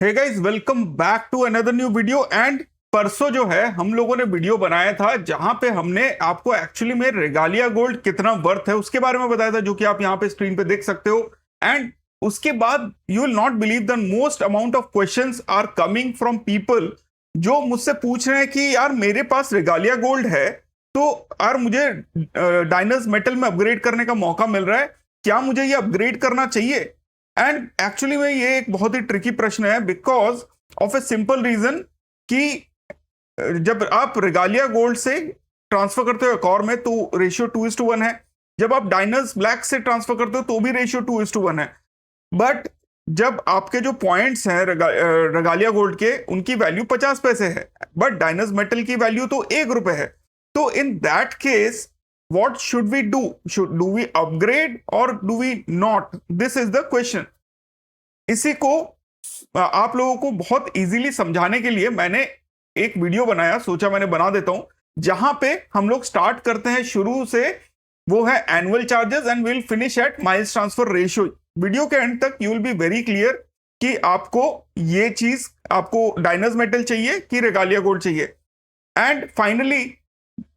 Hey guys, welcome back to another new video. And परसों जो है हम लोगों ने वीडियो बनाया था जहां पे हमने आपको एक्चुअली में रेगालिया गोल्ड कितना वर्थ है उसके बारे में बताया था, जो कि आप यहां पे स्क्रीन पे देख सकते हो। एंड उसके बाद you will not believe the most amount of questions are coming from people जो मुझसे पूछ रहे हैं कि यार मेरे पास रेगालिया गोल्ड है, तो यार मुझे डायनस मेटल में अपग्रेड करने का मौका मिल रहा है, क्या मुझे ये अपग्रेड करना चाहिए? एंड एक्चुअली में ये एक बहुत ही ट्रिकी प्रश्न है, because of a simple reason कि जब आप रेगालिया गोल्ड से ट्रांसफर करते हो एक और में तो रेशियो 2:1 है। जब आप डायनस ब्लैक से ट्रांसफर करते हो तो भी रेशियो 2:1 है। बट जब आपके जो पॉइंट्स हैं रेगालिया गोल्ड के, उनकी वैल्यू 50 पैसे है, बट डायनस मेटल की वैल्यू तो ₹1 है। तो in that case what should we do? Do we upgrade or do we not? This is the question. इसी को आप लोगों को बहुत इजीली समझाने के लिए मैंने एक वीडियो बनाया, सोचा मैंने बना देता हूं, जहां पे हम लोग स्टार्ट करते हैं शुरू से। वो है annual charges and will finish at miles transfer ratio. Video के एंड तक you will be very clear कि आपको ये चीज, आपको डायनस मेटल चाहिए कि रेगालिया गोल्ड चाहिए। एंड फाइनली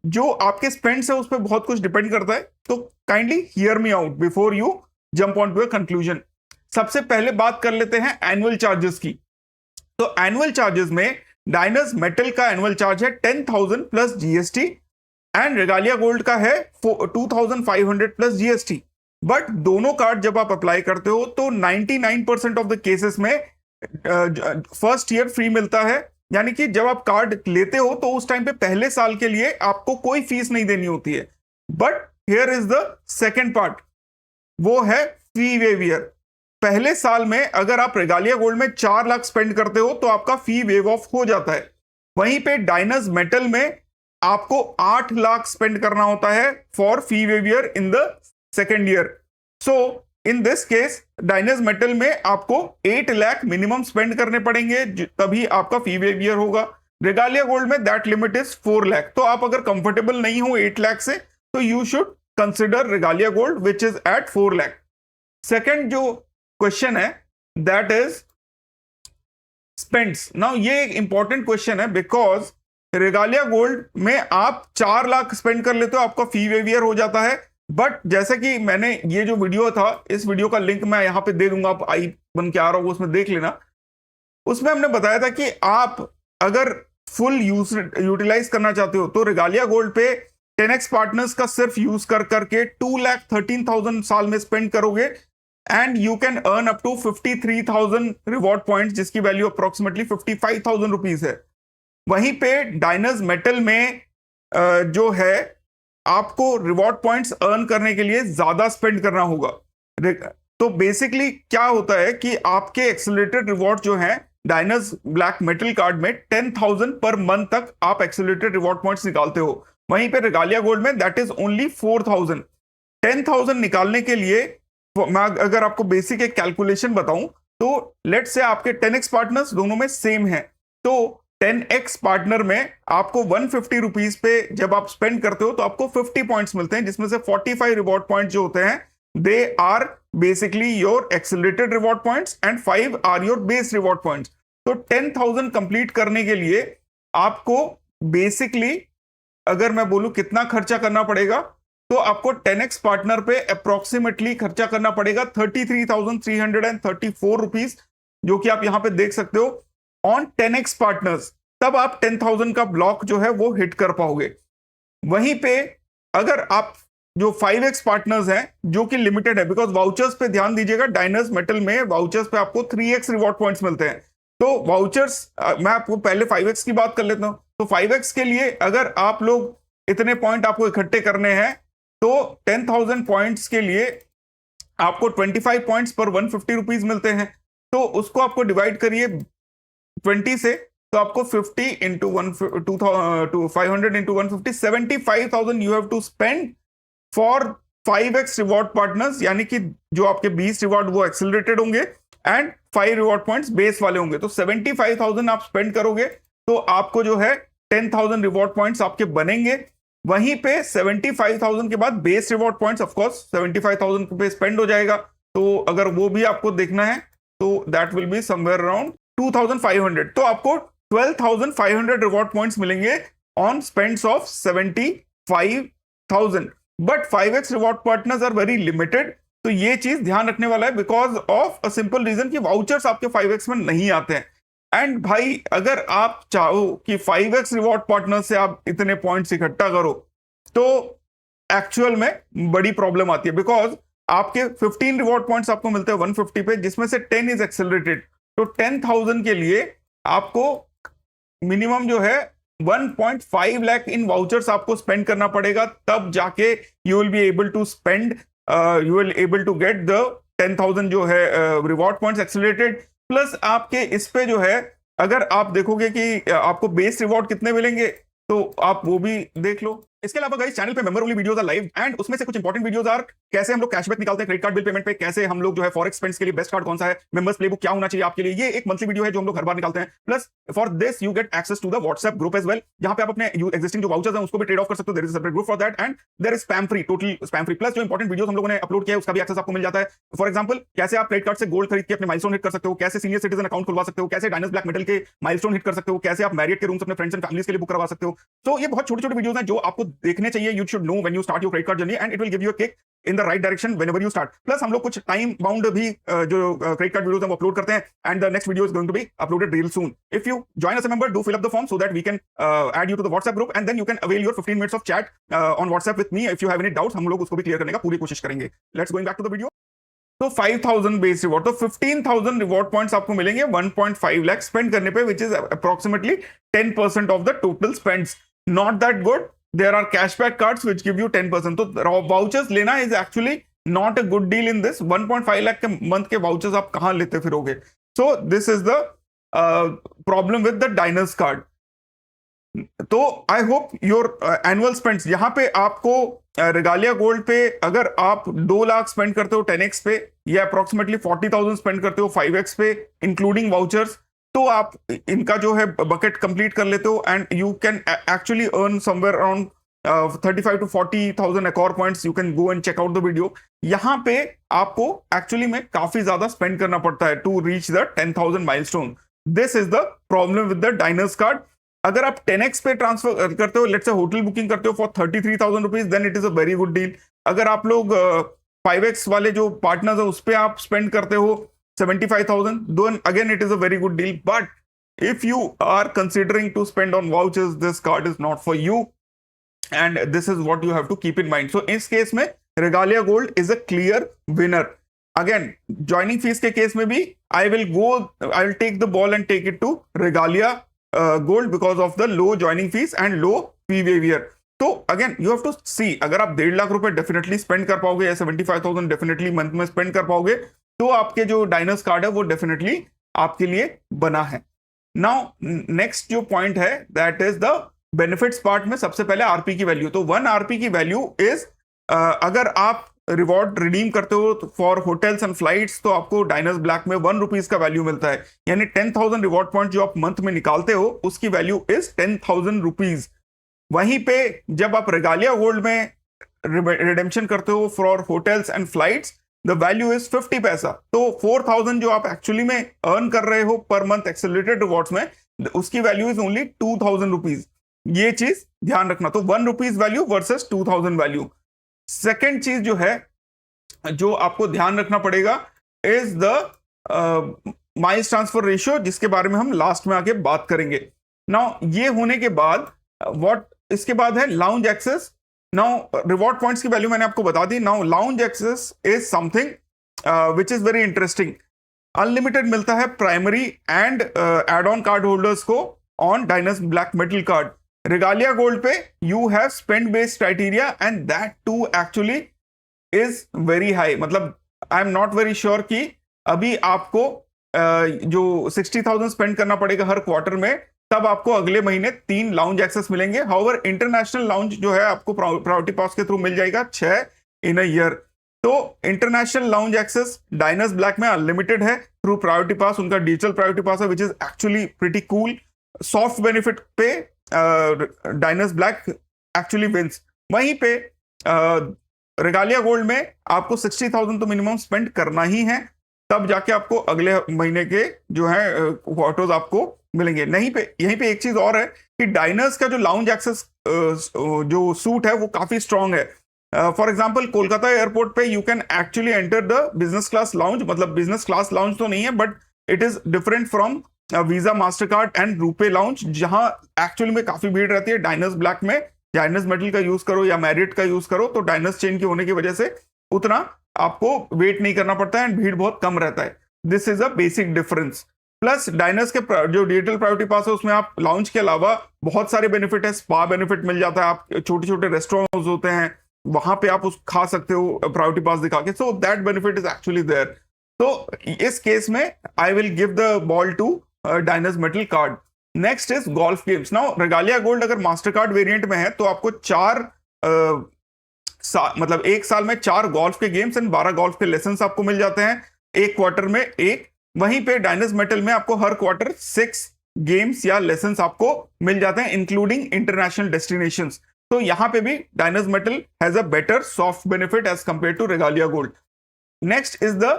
जो आपके स्पेंड्स है उस पर बहुत कुछ डिपेंड करता है, तो kindly hear me out before you jump on to a conclusion. सबसे पहले बात कर लेते हैं एनुअल चार्जेस की। तो एनुअल चार्जेस में डायनस मेटल का एनुअल चार्ज है 10,000 plus GST and Regalia gold का है 2,500 प्लस जीएसटी। बट दोनों कार्ड जब आप अप्लाई करते हो तो 99% ऑफ द केसेस में फर्स्ट ईयर फ्री मिलता है। यानी कि जब आप कार्ड लेते हो तो उस टाइम पे पहले साल के लिए आपको कोई फीस नहीं देनी होती है। But here is the second part, वो है फी वेवियर। पहले साल में अगर आप रेगालिया गोल्ड में 4 लाख स्पेंड करते हो तो आपका फी वेव ऑफ हो जाता है। वहीं पे डायनस मेटल में आपको 8 लाख स्पेंड करना होता है for fee waiver in the second year. So in this case Diners metal में आपको 8 लाख मिनिमम स्पेंड करने पड़ेंगे, तभी आपका फी वेवियर होगा। रेगालिया गोल्ड में दैट लिमिट इज 4 लाख। तो आप अगर कंफर्टेबल नहीं हो 8 लाख से तो you should consider Regalia Gold which is at 4 lakh. Second जो क्वेश्चन है दैट इज स्पेंड्स। नाउ ये एक इंपॉर्टेंट क्वेश्चन है, बिकॉज रेगालिया गोल्ड में आप 4 लाख स्पेंड कर लेते हो, आपका फी वेवियर हो जाता है। बट जैसे कि मैंने ये जो वीडियो था, इस वीडियो का लिंक मैं यहां पे दे दूंगा, आप आई बन के आ रहा हूं उसमें देख लेना। उसमें हमने बताया था कि आप अगर फुल यूटिलाइज करना चाहते हो तो रेगालिया गोल्ड पे 10x पार्टनर्स का सिर्फ यूज कर करके 2,13,000 साल में स्पेंड करोगे and you can earn up to 53,000 reward points, जिसकी वैल्यू अप्रोक्सीमेटली 55,000 रुपीज है। वहीं पे डायनस मेटल में जो है आपको रिवॉर्ड पॉइंट्स अर्न करने के लिए ज्यादा स्पेंड करना होगा। तो बेसिकली क्या होता है कि आपके एक्सेलरेटेड रिवॉर्ड जो है डायनस ब्लैक मेटल कार्ड में 10,000 पर मंथ तक आप एक्सेलरेटेड रिवॉर्ड पॉइंट्स निकालते हो। वहीं पे रेगालिया गोल्ड में दैट इज ओनली 4,000। 10,000 निकालने के लिए मैं अगर आपको बेसिक एक कैलकुलेशन बताऊं तो लेट्स से आपके 10x पार्टनर्स दोनों में सेम है, तो 10x पार्टनर में आपको 150 रुपीज पे जब आप स्पेंड करते हो तो आपको 50 पॉइंट्स मिलते हैं, जिसमें से 45 रिवॉर्ड पॉइंट जो होते हैं they are basically your accelerated reward points and 5 are your base reward points. तो 10,000 कंप्लीट करने के लिए आपको बेसिकली अगर मैं बोलूं कितना खर्चा करना पड़ेगा, तो आपको 10x पार्टनर पे अप्रोक्सीमेटली खर्चा करना पड़ेगा 33,334 रुपीज, जो कि आप यहां पे देख सकते हो ऑन 10x पार्टनर्स। तब आप 10,000 का ब्लॉक जो है वो हिट कर पाओगे। वहीं पे अगर आप जो 5x पार्टनर्स हैं जो कि लिमिटेड है, बिकॉज वाउचर्स पे ध्यान दीजिएगा, डायनस मेटल में वाउचर्स पे आपको 3x रिवॉर्ड पॉइंट्स मिलते हैं। तो वाउचर्स मैं आपको पहले 5x की बात कर लेता हूं। तो 5x के लिए अगर आप लोग इतने पॉइंट आपको इकट्ठे करने हैं तो 10,000 पॉइंट्स के लिए आपको 25 पॉइंट्स पर 150 रुपीज मिलते हैं। तो उसको आपको डिवाइड करिए 20 से, तो आपको 50 into 500 into 150, 75,000 you have to spend for 5x reward partners. यानी कि जो आपके 20 रिवॉर्ड वो एक्सेलरेटेड होंगे एंड 5 रिवॉर्ड पॉइंट्स बेस वाले होंगे। तो 75,000 आप स्पेंड करोगे तो आपको जो है 10,000 रिवॉर्ड पॉइंट्स आपके बनेंगे। वहीं पे 75,000 के बाद बेस रिवॉर्ड पॉइंट्स ऑफकोर्स 75,000 पे स्पेंड हो जाएगा। तो अगर वो भी आपको देखना है तो that will be somewhere around 2500, तो आपको 12,500 रिवॉर्ड पॉइंट्स मिलेंगे on spends of 75,000। But 5x reward partners are very limited, तो ये चीज ध्यान रखने वाला है because of a simple reason कि वाउचर्स आपके 5x में नहीं आते हैं। एंड भाई अगर आप चाहो कि 5x रिवॉर्ड पार्टनर से आप इतने पॉइंट्स इकट्ठा करो तो एक्चुअल में बड़ी प्रॉब्लम आती है, बिकॉज आपके 15 रिवॉर्ड पॉइंट्स आपको मिलते हैं 150 पे, जिसमें से 10 इज एक्सेलरेटेड। तो 10,000 के लिए आपको मिनिमम जो है 1.5 लाख इन वाउचर्स आपको स्पेंड करना पड़ेगा, तब जाके you will be able to spend, you will able to get the 10,000 जो है रिवॉर्ड पॉइंट्स एक्सेलरेटेड। प्लस आपके इस पे जो है अगर आप देखोगे कि आपको बेस रिवॉर्ड कितने मिलेंगे तो आप वो भी देख लो। इसके अलावा गाइस चैनल पे member only videos are live, and उसमें से कुछ इंपॉर्टेंट वीडियोस आर कैसे हम लोग कैशबैक निकालते हैं क्रेडिट कार्ड बिल पेमेंट पे, कैसे हम लोग जो है फॉरेक्स स्पेंड्स के लिए बेस्ट कार्ड कौन सा है, मेंबर्स प्लेबुक क्या होना चाहिए आपके लिए, ये एक मंथली वीडियो है जो हम लोग हर बार निकालते हैं। Plus for this you get access to the WhatsApp group as well, जहां पे आप अपने एग्जिस्टिंग जो वाउचर्स हैं उसको भी ट्रेड ऑफ कर सकते हो। There is a separate group for that, and there is spam free, total spam free. Plus जो इंपॉर्टेंट वीडियोस हम लोगों ने अपलोड किया है उसका भी एक्सेस आपको मिल जाता है। फॉर एग्जांपल कैसे आप क्रेडिट कार्ड से गोल्ड खरीद के अपने माइलस्टोन हिट कर सकते हो, कैसे सीनियर सिटीजन अकाउंट खुलवा सकते हो, कैसे डायनस ब्लैक मेटल के माइलस्टोन हिट कर सकते हो, कैसे आप मैरियट के रूम्स अपने फ्रेंड्स एंड फैमिलीज के लिए बुक करवा सकते हो। तो ये बहुत छोटे छोटे वीडियोस हैं जो आपको देखने चाहिए, you should know when you start your credit card journey, and it will give you a kick in the right direction whenever you start. Plus हम लोग कुछ टाइम बाउंड भी जो क्रेडिट कार्ड वीडियोस हैं वो अपलोड करते हैं, and the next video is going to be uploaded real soon. If you join us a member, do fill up the form so that we can add you to the WhatsApp group, and then you can avail your 15 minutes of chat on WhatsApp with me. If you have any doubts हम लोग उसको भी clear करने का पूरी कोशिश करेंगे। Let's going back to the video. तो 5,000 बेस रिवॉर्ड, तो 15,000 रिवॉर्ड पॉइंट्स आपको मिलेंगे 1.5 लाख स्पेंड करने पे, which is approximately 10% of the total spends. Not that good, there are cashback cards which give you 10%। तो वाउचर्स लेना is actually not a good deal in this. 1.5 lakh के month के vouchers आप कहां लेते फिरोगे? So this is the problem with the Diners card. तो I hope your annual spends, यहां पे आपको रेगालिया गोल्ड पे अगर आप 2 लाख स्पेंड करते हो 10x पे, या अप्रोक्सीमेटली 40,000 स्पेंड करते हो 5x पे इंक्लूडिंग वाउचर्स, तो आप इनका जो है बकेट कंप्लीट कर लेते हो, and you can actually earn somewhere around 35 to 40,000 Accor points. You can go and check out the video. यहां पे आपको एक्चुअली में काफी ज्यादा स्पेंड करना पड़ता है to reach the 10,000 milestone. This is the problem with the Diners card. अगर आप 10x पे ट्रांसफर करते हो, लेट्स से होटल बुकिंग करते हो for 33,000 rupees, then it is a very good deal. अगर आप लोग 5x वाले जो पार्टनर्स है उस पे आप स्पेंड करते हो 75,000, then again it is a very good deal. But if you are considering to spend on vouchers, this card is not for you, and this is what you have to keep in mind. So इस case में Regalia Gold is a clear winner. Again, joining fees के case में भी I will take the ball and take it to Regalia Gold because of the low joining fees and low fee waiver. तो again you have to सी, अगर आप 1.5 लाख रुपए definitely spend कर पाओगे या 75,000 डेफिनेटली मंथ में स्पेंड कर पाओगे, तो आपके जो डायनस कार्ड है वो डेफिनेटली आपके लिए बना है। नाउ नेक्स्ट जो पॉइंट है that is the benefits part में सबसे पहले आरपी की वैल्यू। तो 1 आरपी की वैल्यू इज, अगर आप रिवॉर्ड रिडीम करते हो फॉर होटल्स एंड फ्लाइट्स तो आपको डायनस ब्लैक में 1 रुपीज का वैल्यू मिलता है, यानी 10,000 रिवॉर्ड पॉइंट जो आप मंथ में निकालते हो उसकी वैल्यू इज 10,000 रुपीज। वहीं पे जब आप रेगालिया गोल्ड में रिडेम्पशन करते हो for hotels and flights, the value is 50 पैसा। तो 4,000 जो आप एक्चुअली में अर्न कर रहे हो पर मंथ एक्सेलरेटेड रिवॉर्ड्स में, उसकी वैल्यू इज ओनली 2,000 रुपीज। ये चीज ध्यान रखना। तो 1 rupees value versus 2,000 value. Second चीज जो है जो आपको ध्यान रखना पड़ेगा is the miles transfer ratio, जिसके बारे में हम लास्ट में आके बात करेंगे। नाउ ये होने के बाद व्हाट इसके बाद है lounge access. Now reward points की वैल्यू मैंने आपको बता दी। Now lounge access is something which is very interesting. Unlimited मिलता है primary and add on card holders को on Diners black metal card. Regalia gold पे you have spend based criteria and that too actually is very high. मतलब I am not very sure कि अभी आपको जो 60,000 spend करना पड़ेगा हर quarter में, तब आपको अगले महीने 3 लाउंज एक्सेस मिलेंगे। हाउएवर इंटरनेशनल लाउंज जो है आपको प्रायोरिटी पास के थ्रू मिल जाएगा 6 इन अ ईयर। तो इंटरनेशनल लाउंज एक्सेस डायनस ब्लैक में अनलिमिटेड है थ्रू प्रायोरिटी पास। उनका डिजिटल प्रायोरिटी पास है which is actually pretty cool. Soft benefit पे डायनस ब्लैक एक्चुअली विंस। वहीं पे रेगालिया गोल्ड में आपको 60,000 तो मिनिमम स्पेंड करना ही है। तब जाके आपको अगले महीने के जो है क्वार्टर्स आपको मिलेंगे। नहीं पे यहीं पे एक चीज और है कि डाइनर्स का जो लाउंज एक्सेस जो सूट है वो काफी स्ट्रांग है। फॉर एग्जांपल कोलकाता एयरपोर्ट पे you can actually enter the business class lounge, मतलब बिजनेस क्लास लाउंज तो नहीं है but it is different from visa master card and RuPay lounge, जहां एक्चुअली में काफी भीड़ रहती है। डाइनर्स ब्लैक में डाइनर्स मेटल का यूज करो या मैरिट का यूज करो तो डाइनर्स चेन की होने की वजह से उतना आपको वेट नहीं करना पड़ता है एंड भीड़ बहुत कम रहता है। This is a basic difference. Plus diners के जो डिजिटल प्रायोरिटी पास है उसमें आप लाउंज के अलावा बहुत सारे बेनिफिट है। स्पा बेनिफिट मिल जाता है, आप छोटे छोटे रेस्टोरेंट होते हैं वहां पे आप उस खा सकते हो प्रायोरिटी पास दिखा के, so that benefit is actually there. तो इस केस में I will give the ball to Diners metal card. Next is golf games. Now Regalia Gold अगर मास्टर कार्ड वेरिएंट में है तो आपको मतलब एक साल में 4 गोल्फ के गेम्स एंड 12 गोल्फ के लेसन आपको मिल जाते हैं, एक क्वार्टर में एक। वहीं पे डाइनर्स मेटल में आपको हर क्वार्टर 6 गेम्स या लेसन आपको मिल जाते हैं इंक्लूडिंग इंटरनेशनल डेस्टिनेशंस। तो यहां पे भी Diners metal has a better soft benefit as compare to Regalia Gold. Next is the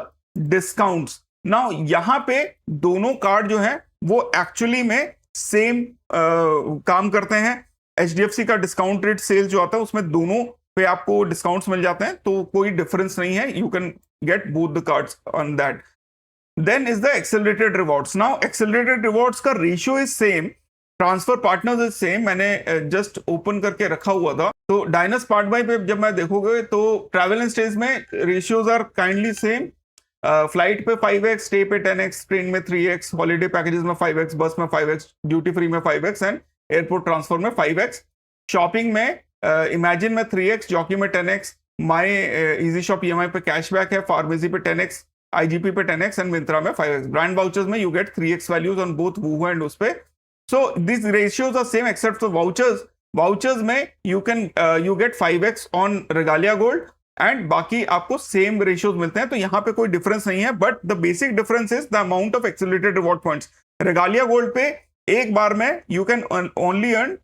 discounts. Now यहां पे दोनों कार्ड जो है वो एक्चुअली में सेम काम करते हैं। एचडीएफसी का डिस्काउंट रेट सेल जो आता है उसमें दोनों पे आपको डिस्काउंट्स मिल जाते हैं, तो कोई डिफरेंस नहीं है। You can get both the cards on that. Then is the accelerated rewards. Now accelerated rewards का ratio is same, transfer partners is same. मैंने जस्ट ओपन करके रखा हुआ था, तो डाइनर्स पार्ट बाय पे जब मैं देखोगे तो ट्रैवल एंड स्टेज में ratios are kindly same. Flight पे 5x, स्टे पे 10x, ट्रेन में 3x, हॉलीडे पैकेजेस में 5x, बस में 5x, ड्यूटी फ्री में 5x एंड एयरपोर्ट ट्रांसफर में 5x। शॉपिंग में इमेजिन में 3x, जॉकी में 10x, my easy shop EMI पे कैशबैक है, फार्मेसी पे 10x, आईजीपी पे 10x एंड मिंत्रा में 5x। ब्रांड वाउचर्स में you get 3x values on both Woohoo and उस पे। So this ratios are same except for vouchers. Vouchers में you get 5x on Regalia gold and बाकी आपको same ratios मिलते हैं, तो यहां पे कोई डिफरेंस नहीं है। But the basic difference is the amount of accelerated reward points. Regalia gold पे एक बार में you can only earn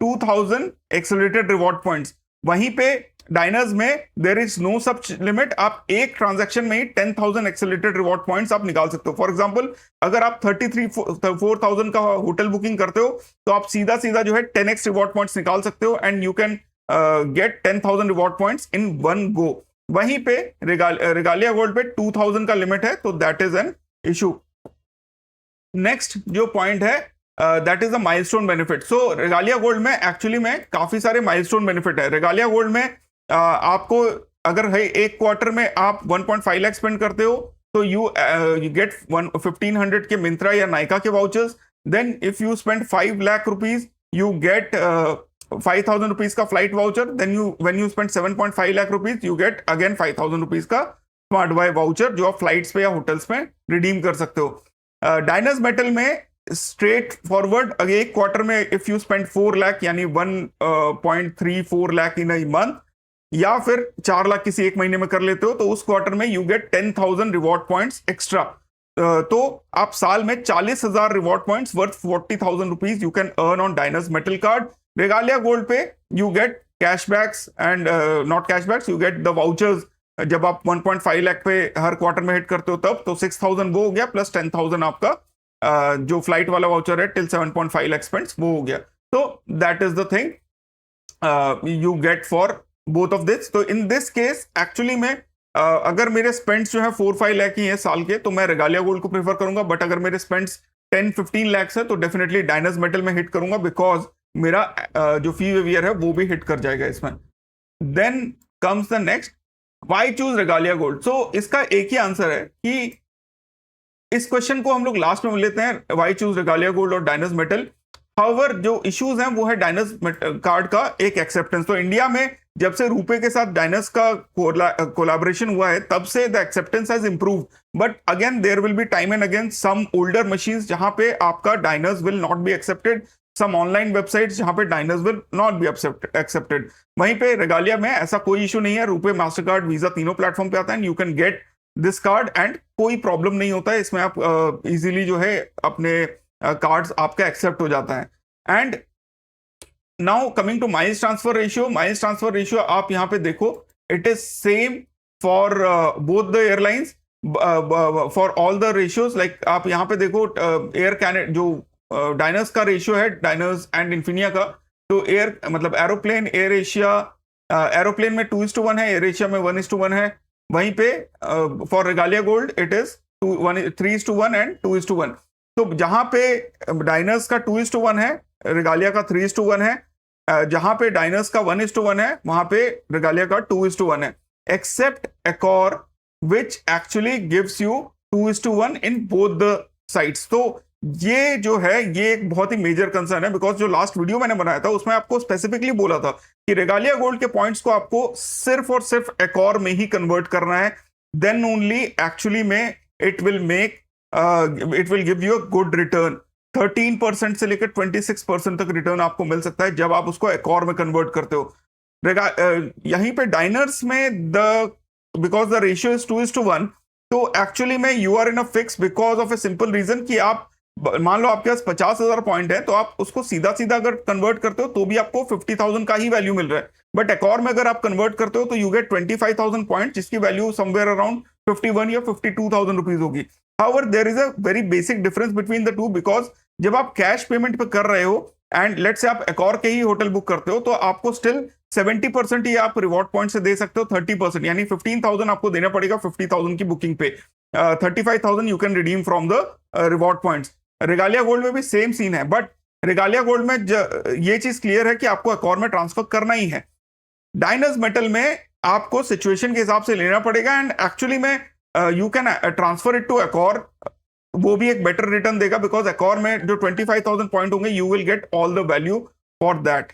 2000 accelerated reward points. वहीं पे डाइनर्स में there is no such limit, आप एक ट्रांजैक्शन में ही 10,000 एक्सेलरेटेड रिवॉर्ड पॉइंट्स आप निकाल सकते हो। फॉर एग्जांपल अगर आप 4,000 का होटल बुकिंग करते हो तो आप सीधा सीधा जो है 10x रिवॉर्ड पॉइंट्स निकाल सकते हो and you can gate 10,000 reward points in one go. वहीं पे रेगालिया गोल्ड पे 2,000 का लिमिट है, तो that is an issue. Next जो पॉइंट है that is the milestone benefit. So Regalia Gold में एक्चुअली में काफी सारे माइलस्टोन बेनिफिट है। रेगालिया गोल्ड में आपको अगर है एक क्वार्टर में आप 1.5 लाख स्पेंड करते हो तो यू गेट 1500 के मिंत्रा या नाइका के vouchers. Then if you spend 5 lakh rupees you get 5,000 rupees का flight voucher. Then when you spend 7.5 lakh rupees you get again 5,000 rupees का स्मार्ट बाय वाउचर जो आप फ्लाइट्स पे या होटल्स में रिडीम कर सकते हो। डाइनर्स मेटल में स्ट्रेट फॉरवर्ड अगर एक क्वार्टर में इफ यू स्पेंड 4 लाख यानी 1.34 लाख इन अ मंथ या फिर 4 लाख किसी एक महीने में कर लेते हो तो उस क्वार्टर में you get 10,000 reward points extra. तो आप साल में 40,000 reward points worth 40,000 rupees you can earn on Diners metal card. Regalia gold पे you get cashbacks and not cashbacks, you get the vouchers. जब आप 1.5 लाख पे हर क्वार्टर में हिट करते हो तब तो 6,000 वो हो गया प्लस 10,000 आपका जो फ्लाइट वाला वाउचर है टिल 7.5 लाख स्पेंड्स वो हो गया। तो that is the thing you get for both of this. तो इन दिस केस एक्चुअली में अगर मेरे स्पेंड्स जो है 4-5 लाख ही है साल के तो मैं रेगालिया गोल्ड को प्रेफर करूंगा। बट अगर मेरे स्पेंड्स 10-15 लाख है तो डेफिनेटली डाइनर्स मेटल में हिट करूंगा बिकॉज मेरा जो फी वेवियर है वो भी हिट कर जाएगा इसमें। Then comes the next, why choose Regalia gold. So इसका एक ही आंसर है कि इस क्वेश्चन को हम लोग लास्ट में लेते हैं, व्हाई चूज रेगालिया गोल्ड और डाइनर्स मेटल। हाउएवर जो इश्यूज हैं वो है डाइनर्स कार्ड का एक एक्सेप्टेंस। तो इंडिया में जब से रुपए के साथ डाइनर्स का कोलैबोरेशन हुआ है तब से the acceptance has improve. But again there will be time and again some older machines जहां पे आपका Diners will not be accepted, some online websites जहां पे Diners will not be accepted. वहीं पे रेगालिया में ऐसा कोई इशू नहीं है, रुपए मास्टर कार्ड वीजा तीनों प्लेटफॉर्म पे आता है, you can get this card and कोई प्रॉब्लम नहीं होता है इसमें। आप इजीली जो है अपने कार्ड्स आपका एक्सेप्ट हो जाता है। And now coming two miles transfer ratio. Miles transfer ratio आप यहां पे देखो it is same for both the airlines. For all the ratios, like आप यहाँ पे देखो एयर कैनेट जो डायनर्स का रेशियो है, डायनर्स एंड इन्फिनिया का, तो एयर मतलब एरोप्लेन, एयर एशिया, एरोप्लेन में 2:1 है, एयर एशिया में 1:1 है। वहीं पे for Regalia gold it is 3:1 and 2:1। तो जहां पे डायनर्स का 2:1 है, रेगालिया का 3:1 है, जहां पे डायनर्स का 1:1 है, वहां पे रेगालिया का 2:1 है, except Accor which actually gives you 2:1 in both the sides. तो ये जो है ये एक बहुत ही मेजर कंसर्न है, बिकॉज जो लास्ट वीडियो मैंने बनाया था उसमें आपको स्पेसिफिकली बोला था कि रेगालिया गोल्ड के पॉइंट्स को आपको सिर्फ और सिर्फ एकॉर में ही कन्वर्ट करना है, देन ओनली एक्चुअली में it will give you a good return. 13% से लेकर 26% तक रिटर्न आपको मिल सकता है जब आप उसको एकॉर में कन्वर्ट करते हो। यहीं पे डायनर्स में बिकॉज द रेशियो इज 2:1, तो एक्चुअली में you are in a fix because of a simple reason कि आप मान लो आपके पास 50,000 पॉइंट है, तो आप उसको सीधा सीधा अगर कन्वर्ट करते हो तो भी आपको 50,000 का ही वैल्यू मिल रहा है। बट एकॉर में अगर आप कन्वर्ट करते हो तो यू गेट 25,000 पॉइंट, जिसकी वैल्यू समवेयर अराउंड 51 या 52,000 रुपीज होगी। However there is a very basic difference between the two, because जब आप कैश पेमेंट पे कर रहे हो एंड लेट से आप एकॉर के ही होटल बुक करते हो, तो आपको स्टिल 70% ही आप रिवॉर्ड पॉइंट से दे सकते हो। 30% यानी 15,000 आपको देना पड़ेगा 50,000 की बुकिंग पे। 35,000 you can redeem from the reward points. Regalia Gold में भी सेम सीन है, बट रेगालिया गोल्ड में ये चीज क्लियर है कि आपको एकॉर में ट्रांसफर करना ही है। डायनर्स मेटल में आपको सिचुएशन के हिसाब से लेना पड़ेगा एंड एक्चुअली में you can transfer it to Accor, वो भी एक बेटर रिटर्न देगा, बिकॉज एकॉर में जो 25,000 पॉइंट होंगे you will get all the value for that.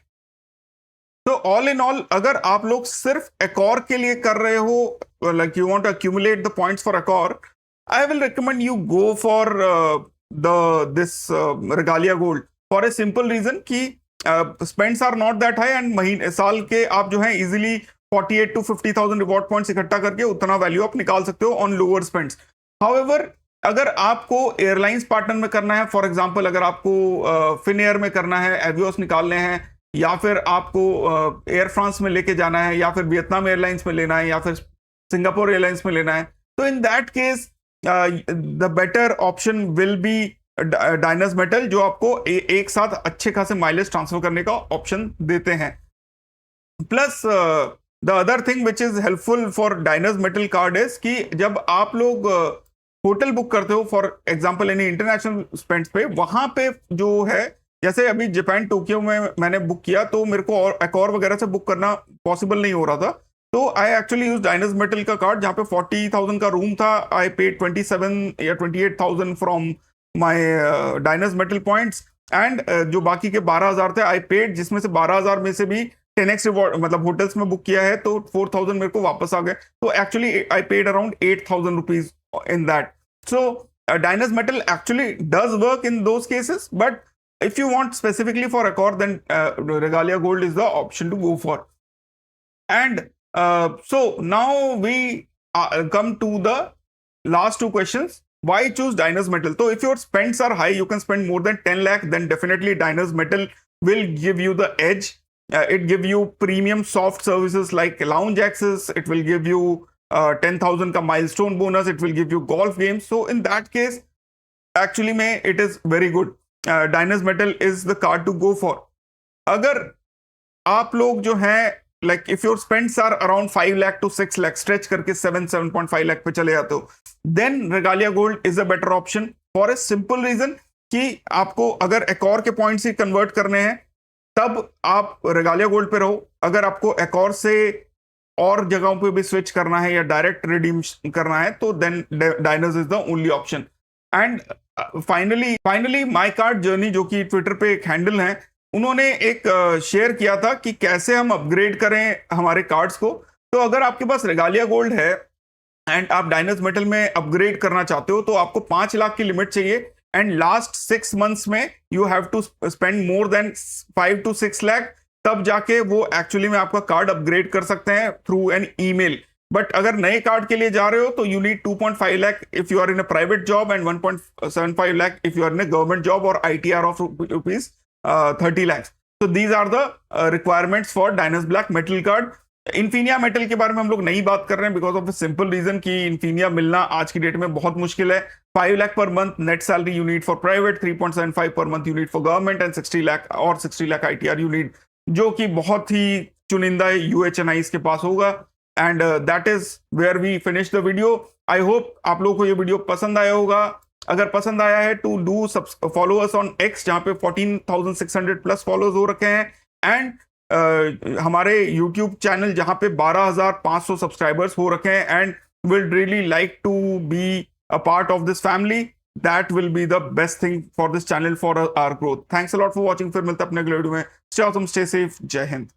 तो ऑल इन ऑल अगर आप लोग सिर्फ एकॉर के लिए कर रहे हो, like you want to accumulate the points for Accor, I will recommend you go for this Regalia gold for a simple reason कि spends are not that high and महीने साल के आप जो है इजीली 48 to 50,000 रिवॉर्ड पॉइंट्स इकट्ठा करके उतना वैल्यू आप निकाल सकते हो ऑन लोअर स्पेंड्स। हाउएवर अगर आपको एयरलाइंस पार्टनर में करना है, फॉर एग्जांपल अगर आपको फिनएयर में करना है, एवियोस निकालने हैं, या फिर आपको एयर फ्रांस में लेके जाना है, या फिर वियतनाम एयरलाइंस में लेना है, या फिर सिंगापुर एयरलाइंस में लेना है, तो in that case the better option will be Diners metal, जो आपको एक साथ अच्छे खासे माइलेज ट्रांसफर करने का ऑप्शन देते हैं। Plus the other thing which is helpful for Diners metal card is कि जब आप लोग होटल बुक करते हो, for example any international spends पे, वहां पे जो है जैसे अभी जापान टोक्यो में मैंने बुक किया, तो मेरे को और एकॉर वगैरह से बुक करना पॉसिबल नहीं हो रहा था, तो I actually use Diners metal का कार्ड, जहां पे 40,000 का रूम था। आई पेड 27 या 28,000 from my Diners metal points and जो बाकी के 12,000 थे आई पेड, जिसमें से 12,000 में से भी 10x रिवॉर्ड मतलब होटल्स में बुक किया है, तो 4,000 मेरे को वापस आ गए। तो actually I paid around 8,000 rupees in that. So Dynas Metal actually does work in those cases, but if you want specifically for Accor, then Regalia Gold is the option to go for. And so now we come to the last two questions. Why choose Dynas Metal? So if your spends are high, you can spend more than 10 lakh, then definitely Dynas Metal will give you the edge. It give you premium soft services like lounge access. It will give you 10,000 का milestone bonus. It will give you golf games. So in that case, actually में it is very good. Dynas Metal is the card to go for. अगर आप लोग जो हैं like if your spends are around 5 lakh to 6 lakh, stretch करके 7.5 lakh पे चले जाते हो, then Regalia Gold is a better option for a simple reason कि आपको अगर Accor के पॉइंट्स ही कन्वर्ट करने हैं तब आप Regalia Gold पे रहो। अगर आपको Accor से और जगहों पे भी स्विच करना है या डायरेक्ट रिडीम करना है, तो then Diners is the only option. And finally my card journey, जो कि ट्विटर पे एक हैंडल है, उन्होंने एक शेयर किया था कि कैसे हम अपग्रेड करें हमारे कार्ड्स को। तो अगर आपके पास रेगालिया गोल्ड है एंड आप डायनर्स मेटल में अपग्रेड करना चाहते हो, तो आपको 5 लाख की लिमिट चाहिए एंड लास्ट 6 मंथ्स में you have to spend more than 5 to 6 lakh, तब जाके वो एक्चुअली में आपका कार्ड अपग्रेड कर सकते हैं थ्रू एन ईमेल। बट अगर नए कार्ड के लिए जा रहे हो तो you need 2.5 lakh if you are in a private job and 1.75 lakh if you are in a government job और ITR of rupees 30 lakhs. So these are the requirements for Dynas Black Metal card. Infinia metal के बारे में हम लोग नहीं बात कर रहे हैं बिकॉज ऑफ सिंपल रीजन कि इन्फिनिया मिलना आज की डेट में बहुत मुश्किल है। 5 lakh per month net salary you need for private, 3.75 per month you need for government and 60 lakh और 60 लाख ITR यू नीड, जो कि बहुत ही चुनिंदा UHNIs के पास होगा। And that is where we finish the video. I hope आप लोगों को ये वीडियो पसंद आया होगा। अगर पसंद आया है to do follow us on X, जहां पे 14,600 प्लस फॉलोअर्स हो रखे हैं, एंड हमारे YouTube चैनल जहां पे 12,500 सब्सक्राइबर्स हो रखे हैं, and will really like to be a part of this family. That will be the best thing for this channel for our growth. Thanks a lot for watching. फिर मिलते हैं अपने अगले वीडियो में। स्टे ऑसम, स्टे सेफ, जय हिंद।